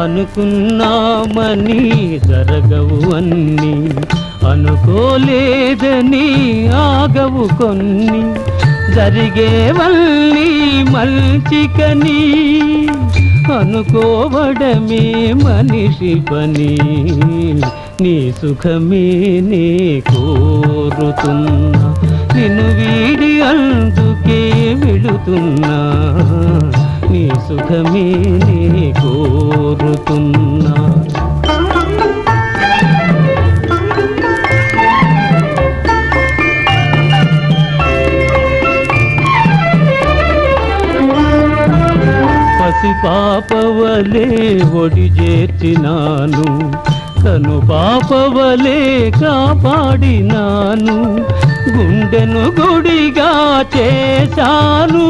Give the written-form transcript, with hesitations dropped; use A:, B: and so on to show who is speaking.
A: అనుకున్నామని జరగవు అన్ని, అనుకోలేదని ఆగవు కొన్ని, జరిగేవల్లి మల్చికని అనుకోవడమే మనిషి పని. నీ సుఖమే నే కోరుతున్నా, నిన్ను వీడి అందుకే వెళుతున్నా. నీ సుఖమే నే కోరుతున్నా. పసి పాపవలే ఒడి చేర్చినాను, కను పాపవలే కాపాడినాను, గుండెను గుడిగా చేశాను.